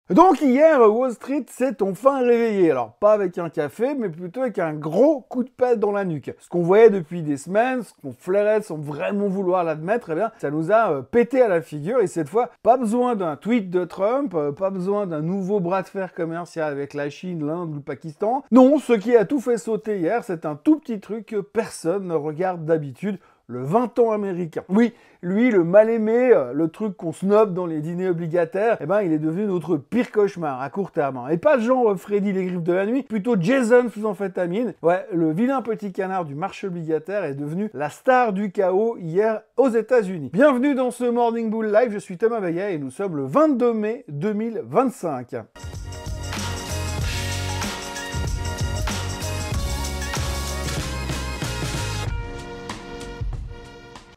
Donc hier, Wall Street s'est enfin réveillé. Alors pas avec un café, mais plutôt avec un gros coup de pelle dans la nuque. Ce qu'on voyait depuis des semaines, ce qu'on flairait sans vraiment vouloir l'admettre, eh bien, ça nous a pété à la figure. Et cette fois, pas besoin d'un tweet de Trump, pas besoin d'un nouveau bras de fer commercial avec la Chine, l'Inde ou le Pakistan. Non, ce qui a tout fait sauter hier, c'est un tout petit truc que personne ne regarde d'habitude. Le 20 ans américain. Oui, lui, le mal-aimé, le truc qu'on snob dans les dîners obligataires, eh ben, il est devenu notre pire cauchemar à court terme. Et pas le genre Freddy les griffes de la nuit, plutôt Jason sous amphétamine. Ouais, le vilain petit canard du marché obligataire est devenu la star du chaos hier aux États-Unis. Bienvenue dans ce Morning Bull Live, je suis Thomas Veillet et nous sommes le 22 mai 2025.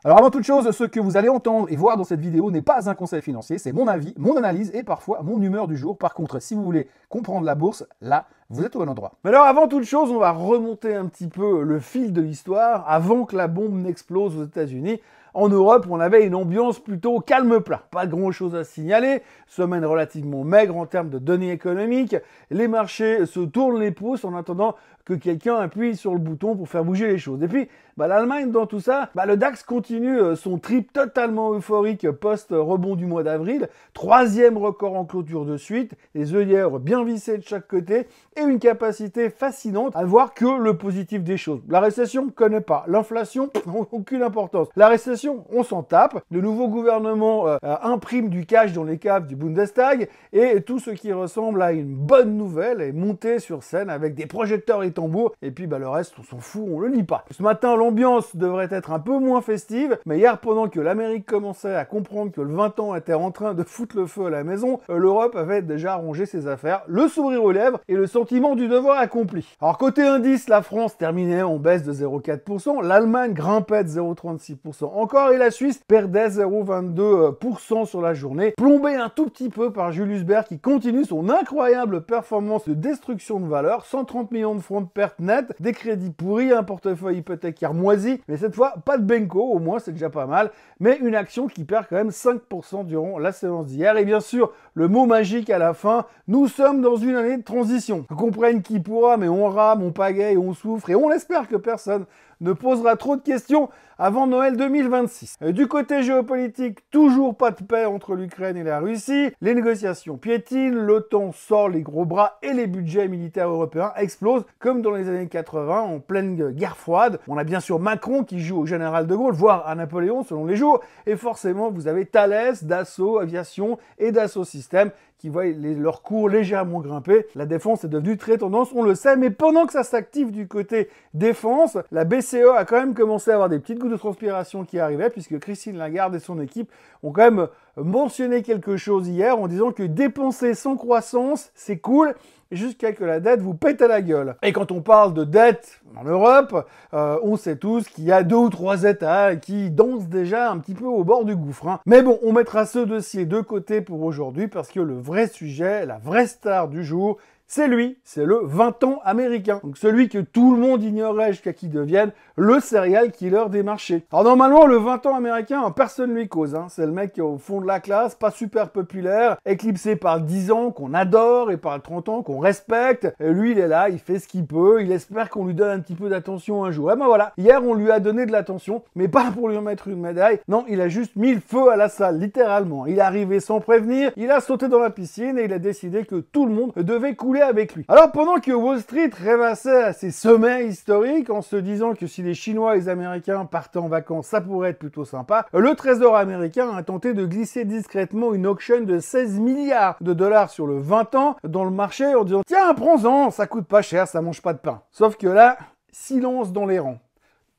Alors avant toute chose, ce que vous allez entendre et voir dans cette vidéo n'est pas un conseil financier, c'est mon avis, mon analyse et parfois mon humeur du jour. Par contre, si vous voulez comprendre la bourse, là, vous êtes au bon endroit. Mais alors avant toute chose, on va remonter un petit peu le fil de l'histoire avant que la bombe n'explose aux États-Unis. En Europe, on avait une ambiance plutôt calme-plat. Pas grand-chose à signaler, semaine relativement maigre en termes de données économiques. Les marchés se tournent les pouces en attendant que quelqu'un appuie sur le bouton pour faire bouger les choses. Et puis, l'Allemagne, dans tout ça, le DAX continue son trip totalement euphorique post-rebond du mois d'avril. 3e record en clôture de suite, les œillères bien vissées de chaque côté et une capacité fascinante à voir que le positif des choses. La récession, connaît pas. L'inflation, aucune importance. La récession, on s'en tape. Le nouveau gouvernement imprime du cash dans les caves du Bundestag et tout ce qui ressemble à une bonne nouvelle est monté sur scène avec des projecteurs et tambours. Et puis le reste, on s'en fout, on le lit pas. Ce matin, l'ambiance devrait être un peu moins festive, mais hier, pendant que l'Amérique commençait à comprendre que le 20 ans était en train de foutre le feu à la maison, l'Europe avait déjà rangé ses affaires, le sourire aux lèvres et le sentiment du devoir accompli. Alors côté indice, la France terminait en baisse de 0,4%, l'Allemagne grimpait de 0,36% encore et la Suisse perdait 0,22% sur la journée, plombé un tout petit peu par Julius Baer qui continue son incroyable performance de destruction de valeur, 130 millions de francs de pertes nettes, des crédits pourris, un portefeuille hypothécaire moisi, mais cette fois, pas de Benko, au moins c'est déjà pas mal, mais une action qui perd quand même 5% durant la séance d'hier. Et bien sûr, le mot magique à la fin, nous sommes dans une année de transition. Comprenne qui pourra, mais on rame, on pagaille, on souffre, et on espère que personne ne posera trop de questions avant Noël 2026. Du côté géopolitique, toujours pas de paix entre l'Ukraine et la Russie, les négociations piétinent, l'OTAN sort les gros bras et les budgets militaires européens explosent comme dans les années 80 en pleine guerre froide. On a bien sûr Macron qui joue au général de Gaulle, voire à Napoléon selon les jours, et forcément vous avez Thales, Dassault Aviation et Dassault Systèmes qui voient leurs cours légèrement grimper. La défense est devenue très tendance, on le sait, mais pendant que ça s'active du côté défense, la BCE a quand même commencé à avoir des petites gouttes de transpiration qui arrivaient, puisque Christine Lagarde et son équipe ont quand même mentionné quelque chose hier en disant que dépenser sans croissance, c'est cool, jusqu'à que la dette vous pète à la gueule. Et quand on parle de dette en Europe, on sait tous qu'il y a 2 ou 3 États qui dansent déjà un petit peu au bord du gouffre. Hein. Mais bon, on mettra ce dossier de côté pour aujourd'hui parce que le vrai sujet, la vraie star du jour, c'est lui, c'est le 20 ans américain. Donc celui que tout le monde ignorait jusqu'à qu'il devienne le serial killer des marchés. Alors normalement, le 20 ans américain, personne lui cause. Hein. C'est le mec au fond de la classe, pas super populaire, éclipsé par 10 ans qu'on adore et par 30 ans qu'on respecte. Et lui, il est là, il fait ce qu'il peut, il espère qu'on lui donne un petit peu d'attention un jour. Et ben voilà, hier on lui a donné de l'attention, mais pas pour lui remettre une médaille. Non, il a juste mis le feu à la salle, littéralement. Il est arrivé sans prévenir, il a sauté dans la piscine et il a décidé que tout le monde devait couler avec lui. Alors pendant que Wall Street rêvassait à ses sommets historiques en se disant que si les Chinois et les Américains partaient en vacances, ça pourrait être plutôt sympa, le Trésor américain a tenté de glisser discrètement une auction de 16 milliards de dollars sur le 20 ans dans le marché en disant « Tiens, prends-en, ça coûte pas cher, ça mange pas de pain. » Sauf que là, silence dans les rangs.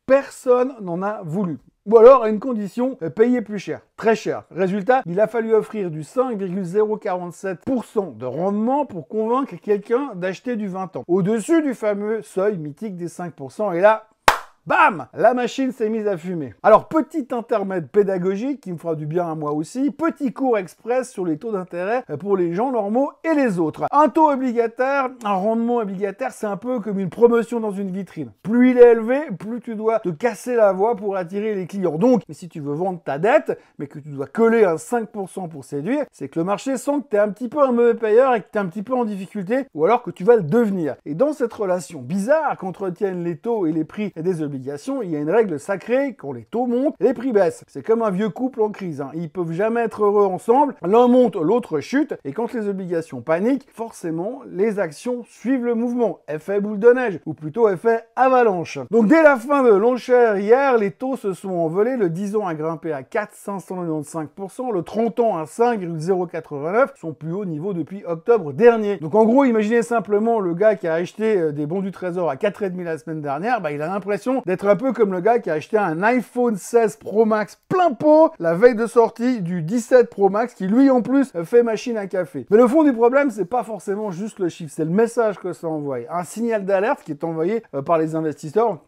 Personne n'en a voulu. Ou alors à une condition, payer plus cher, très cher. Résultat, il a fallu offrir du 5,047% de rendement pour convaincre quelqu'un d'acheter du 20 ans. Au-dessus du fameux seuil mythique des 5%. Et là, bam, la machine s'est mise à fumer. Alors, petit intermède pédagogique qui me fera du bien à moi aussi, petit cours express sur les taux d'intérêt pour les gens normaux et les autres. Un taux obligataire, un rendement obligataire, c'est un peu comme une promotion dans une vitrine. Plus il est élevé, plus tu dois te casser la voix pour attirer les clients. Donc, si tu veux vendre ta dette, mais que tu dois coller un 5% pour séduire, c'est que le marché sent que tu es un petit peu un mauvais payeur et que tu es un petit peu en difficulté, ou alors que tu vas le devenir. Et dans cette relation bizarre qu'entretiennent les taux et les prix des obligations, il y a une règle sacrée: quand les taux montent, les prix baissent. C'est comme un vieux couple en crise, Ils peuvent jamais être heureux ensemble, l'un monte, l'autre chute, et quand les obligations paniquent, forcément, les actions suivent le mouvement. Effet boule de neige, ou plutôt effet avalanche. Donc dès la fin de l'enchère hier, les taux se sont envolés, le 10 ans a grimpé à 4,595%, le 30 ans à 5,089, son plus haut niveau depuis octobre dernier. Donc en gros, imaginez simplement le gars qui a acheté des bons du trésor à 4,5 la semaine dernière, il a l'impression d'être un peu comme le gars qui a acheté un iPhone 16 Pro Max plein pot la veille de sortie du 17 Pro Max qui lui en plus fait machine à café. Mais le fond du problème, c'est pas forcément juste le chiffre, c'est le message que ça envoie. Un signal d'alerte qui est envoyé par les investisseurs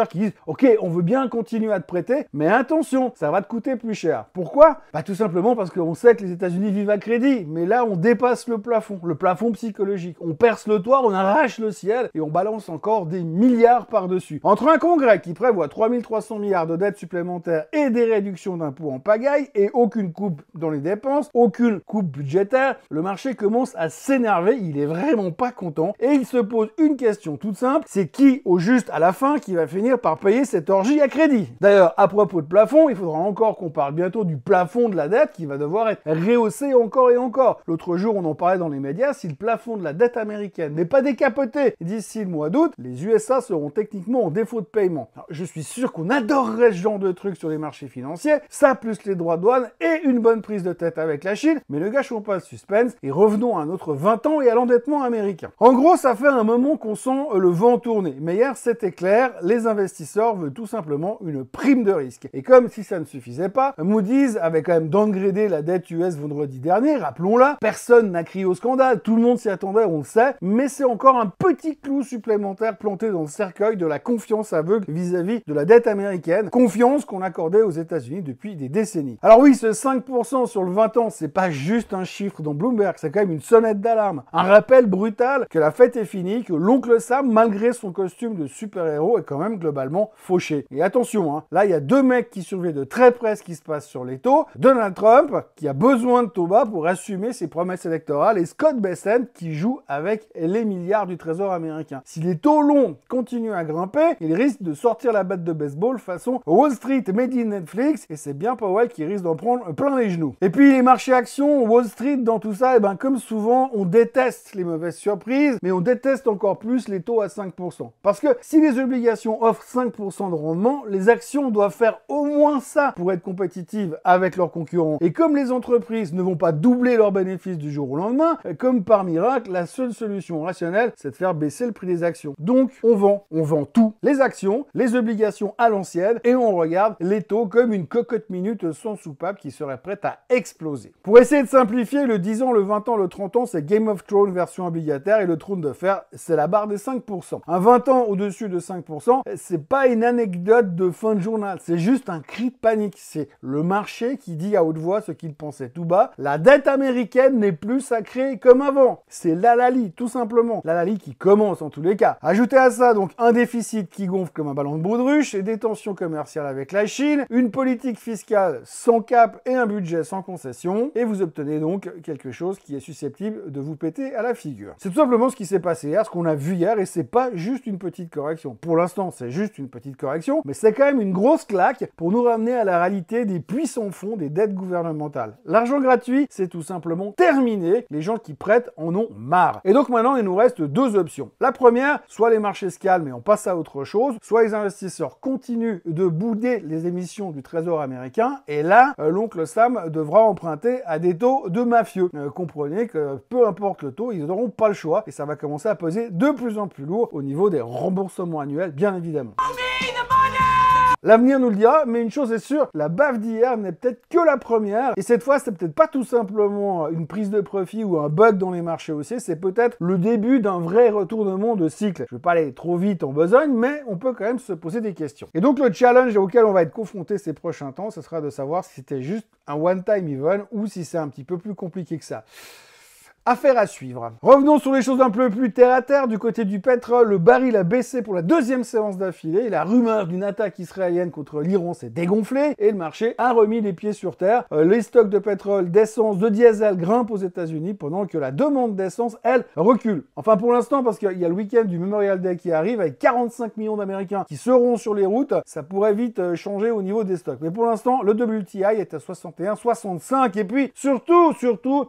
qui disent « Ok, on veut bien continuer à te prêter, mais attention, ça va te coûter plus cher. » Pourquoi? Tout simplement parce qu'on sait que les États-Unis vivent à crédit, mais là on dépasse le plafond psychologique. On perce le toit, on arrache le ciel et on balance encore des milliards par-dessus. Entre un congrès qui prévoit 3300 milliards de dettes supplémentaires et des réductions d'impôts en pagaille et aucune coupe dans les dépenses, aucune coupe budgétaire, le marché commence à s'énerver, il est vraiment pas content et il se pose une question toute simple, c'est qui au juste à la fin qui va finir par payer cette orgie à crédit? D'ailleurs, à propos de plafond, il faudra encore qu'on parle bientôt du plafond de la dette qui va devoir être rehaussé encore et encore. L'autre jour, on en parlait dans les médias, si le plafond de la dette américaine n'est pas décapoté d'ici le mois d'août, les USA seront techniquement en défaut de paiement. Alors, je suis sûr qu'on adorerait ce genre de trucs sur les marchés financiers, ça plus les droits de douane et une bonne prise de tête avec la Chine, mais ne gâchons pas le suspense et revenons à un autre 20 ans et à l'endettement américain. En gros, ça fait un moment qu'on sent le vent tourner, mais hier c'était clair, les investisseurs veulent tout simplement une prime de risque. Et comme si ça ne suffisait pas, Moody's avait quand même downgradé la dette US vendredi dernier, rappelons-la, personne n'a crié au scandale, tout le monde s'y attendait, on le sait, mais c'est encore un petit clou supplémentaire planté dans le cercueil de la confiance aveugle vis-à-vis de la dette américaine, confiance qu'on accordait aux États-Unis depuis des décennies. Alors oui, ce 5% sur le 20 ans, c'est pas juste un chiffre dans Bloomberg, c'est quand même une sonnette d'alarme, un rappel brutal que la fête est finie, que l'oncle Sam, malgré son costume de super-héros, est quand même globalement fauché. Et attention, là il y a deux mecs qui surveillent de très près ce qui se passe sur les taux, Donald Trump, qui a besoin de taux bas pour assumer ses promesses électorales, et Scott Bessent, qui joue avec les milliards du trésor américain. Si les taux longs continuent à grimper, il risque de sortir la batte de baseball façon Wall Street made in Netflix, et c'est bien Powell qui risque d'en prendre plein les genoux. Et puis les marchés actions, Wall Street, dans tout ça, comme souvent, on déteste les mauvaises surprises, mais on déteste encore plus les taux à 5%. Parce que si les obligations offrent 5% de rendement, les actions doivent faire au moins ça pour être compétitives avec leurs concurrents. Et comme les entreprises ne vont pas doubler leurs bénéfices du jour au lendemain, comme par miracle, la seule solution rationnelle, c'est de faire baisser le prix des actions. Donc, on vend tout. Les actions, les obligations à l'ancienne, et on regarde les taux comme une cocotte minute sans soupape qui serait prête à exploser. Pour essayer de simplifier, le 10 ans, le 20 ans, le 30 ans, c'est Game of Thrones version obligataire, et le trône de fer, c'est la barre des 5%. Un 20 ans au-dessus de 5%, c'est pas une anecdote de fin de journal, c'est juste un cri de panique. C'est le marché qui dit à haute voix ce qu'il pensait tout bas. La dette américaine n'est plus sacrée comme avant. C'est l'halali, tout simplement. L'halali qui commence en tous les cas. Ajoutez à ça donc un déficit qui gonfle comme un ballon de baudruche et des tensions commerciales avec la Chine, une politique fiscale sans cap et un budget sans concession, et vous obtenez donc quelque chose qui est susceptible de vous péter à la figure. C'est tout simplement ce qui s'est passé hier, ce qu'on a vu hier, et c'est pas juste une petite correction. Pour l'instant, c'est juste une petite correction, mais c'est quand même une grosse claque pour nous ramener à la réalité des puissants fonds des dettes gouvernementales. L'argent gratuit, c'est tout simplement terminé. Les gens qui prêtent en ont marre. Et donc maintenant, il nous reste deux options. La première, soit les marchés se calment et on passe à autre chose, soit les investisseurs continuent de bouder les émissions du Trésor américain, et là, l'oncle Sam devra emprunter à des taux de mafieux. Comprenez que peu importe le taux, ils n'auront pas le choix, et ça va commencer à peser de plus en plus lourd au niveau des remboursements annuels, bien évidemment. L'avenir nous le dira, mais une chose est sûre, la baffe d'hier n'est peut-être que la première, et cette fois, c'est peut-être pas tout simplement une prise de profit ou un bug dans les marchés haussiers, c'est peut-être le début d'un vrai retournement de cycle. Je ne vais pas aller trop vite en besogne, mais on peut quand même se poser des questions. Et donc le challenge auquel on va être confronté ces prochains temps, ce sera de savoir si c'était juste un one-time event ou si c'est un petit peu plus compliqué que ça. Affaire à suivre. Revenons sur les choses un peu plus terre à terre. Du côté du pétrole, le baril a baissé pour la deuxième séance d'affilée. La rumeur d'une attaque israélienne contre l'Iran s'est dégonflée et le marché a remis les pieds sur terre. Les stocks de pétrole, d'essence, de diesel grimpent aux États-Unis pendant que la demande d'essence, elle, recule. Enfin pour l'instant, parce qu'il y a le week-end du Memorial Day qui arrive avec 45 millions d'Américains qui seront sur les routes, ça pourrait vite changer au niveau des stocks. Mais pour l'instant, le WTI est à 61,65 et puis surtout,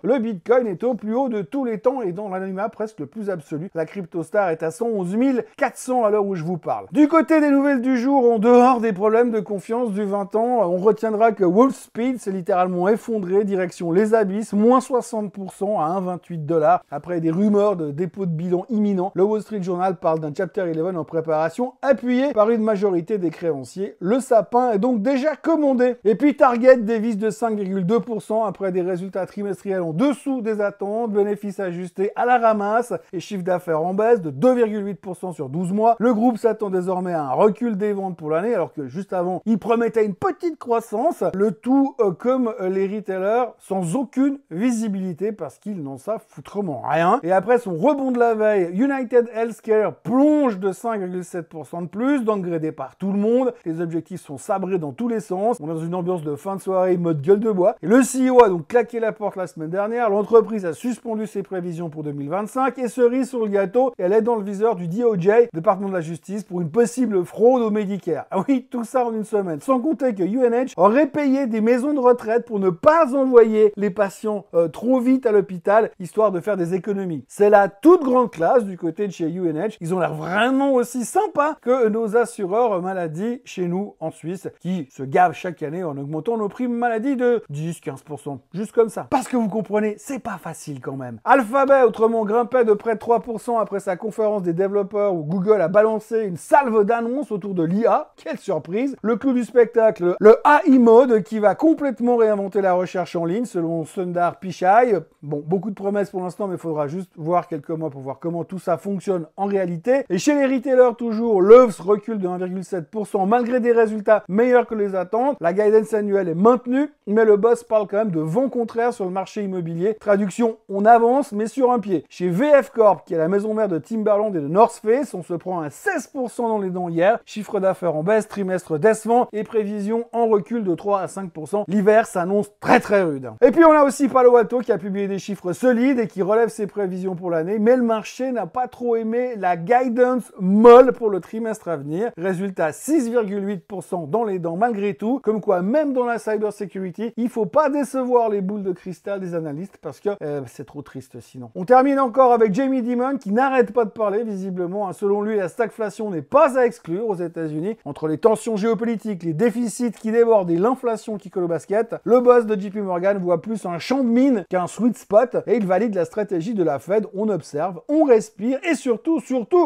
le Bitcoin est au plus haut de tous les temps et dans l'anonymat presque le plus absolu. La CryptoStar est à 111 400 à l'heure où je vous parle. Du côté des nouvelles du jour, en dehors des problèmes de confiance du 20 ans, on retiendra que Wolfspeed s'est littéralement effondré direction les abysses, moins 60% à 1,28 $. Après des rumeurs de dépôt de bilan imminent, le Wall Street Journal parle d'un Chapter 11 en préparation, appuyé par une majorité des créanciers. Le sapin est donc déjà commandé. Et puis Target dévisse de 5,2% après des résultats trimestriels en dessous des attentes, bénéfices ajustés à la ramasse et chiffre d'affaires en baisse de 2,8% sur 12 mois. Le groupe s'attend désormais à un recul des ventes pour l'année, alors que juste avant, il promettait une petite croissance. Le tout comme les retailers, sans aucune visibilité parce qu'ils n'en savent foutrement rien. Et après son rebond de la veille, United Healthcare plonge de 5,7% de plus, downgradé par tout le monde. Les objectifs sont sabrés dans tous les sens. On est dans une ambiance de fin de soirée mode gueule de bois. Et le CEO a donc claqué la porte la semaine dernière. L'entreprise a suspendu ses prévisions pour 2025 et cerise sur le gâteau, elle est dans le viseur du DOJ, département de la justice, pour une possible fraude au Medicare. Ah oui, tout ça en une semaine. Sans compter que UNH aurait payé des maisons de retraite pour ne pas envoyer les patients trop vite à l'hôpital, histoire de faire des économies. C'est la toute grande classe du côté de chez UNH. Ils ont l'air vraiment aussi sympas que nos assureurs maladie chez nous en Suisse, qui se gavent chaque année en augmentant nos primes maladie de 10-15%. Juste comme ça. Parce que vous comprenez, c'est pas facile quand même. Alphabet, autrement, grimpait de près de 3% après sa conférence des développeurs où Google a balancé une salve d'annonces autour de l'IA. Quelle surprise! Le clou du spectacle, le AI Mode qui va complètement réinventer la recherche en ligne selon Sundar Pichai. Bon, beaucoup de promesses pour l'instant, mais il faudra juste voir quelques mois pour voir comment tout ça fonctionne en réalité. Et chez les retailers, toujours, Lowe's recule de 1,7% malgré des résultats meilleurs que les attentes. La guidance annuelle est maintenue, mais le boss parle quand même de vent contraire sur le marché immobilier. Traduction, on avance, mais sur un pied. Chez VF Corp, qui est la maison mère de Timberland et de North Face, on se prend un 16% dans les dents hier. Chiffre d'affaires en baisse, trimestre décevant et prévision en recul de 3 à 5%. L'hiver s'annonce très rude. Et puis on a aussi Palo Alto qui a publié des chiffres solides et qui relève ses prévisions pour l'année, mais le marché n'a pas trop aimé la guidance molle pour le trimestre à venir. Résultat 6,8% dans les dents malgré tout. Comme quoi, même dans la cybersecurity, il faut pas décevoir les boules de cristal des analystes parce que c'est trop triste sinon. On termine encore avec Jamie Dimon qui n'arrête pas de parler visiblement. Selon lui, la stagflation n'est pas à exclure aux États-Unis. Entre les tensions géopolitiques, les déficits qui débordent et l'inflation qui colle au basket, le boss de JP Morgan voit plus un champ de mine qu'un sweet spot et il valide la stratégie de la Fed. On observe, on respire et surtout,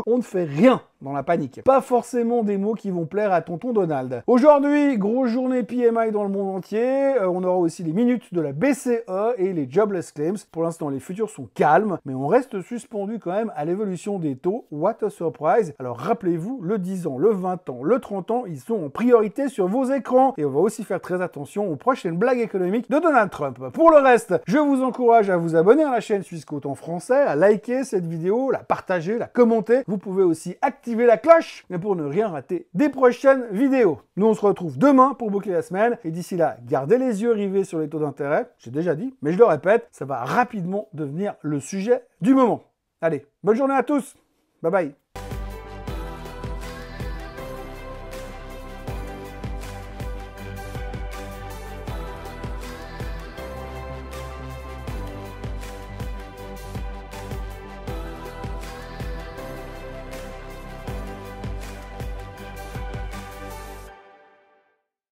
on ne fait rien dans la panique. Pas forcément des mots qui vont plaire à tonton Donald. Aujourd'hui, grosse journée PMI dans le monde entier. On aura aussi les minutes de la BCE et les jobless claims. Pour l'instant, les futurs sont calmes, mais on reste suspendu quand même à l'évolution des taux. What a surprise! Alors rappelez-vous, le 10 ans, le 20 ans, le 30 ans, ils sont en priorité sur vos écrans. Et on va aussi faire très attention aux prochaines blagues économiques de Donald Trump. Pour le reste, je vous encourage à vous abonner à la chaîne Suisse Côte en français, à liker cette vidéo, la partager, la commenter. Vous pouvez aussi activer la cloche pour ne rien rater des prochaines vidéos. Nous, on se retrouve demain pour boucler la semaine. Et d'ici là, gardez les yeux rivés sur les taux d'intérêt. J'ai déjà dit, mais je le répète, ça va rapidement devenir le sujet du moment. Allez, bonne journée à tous. Bye bye.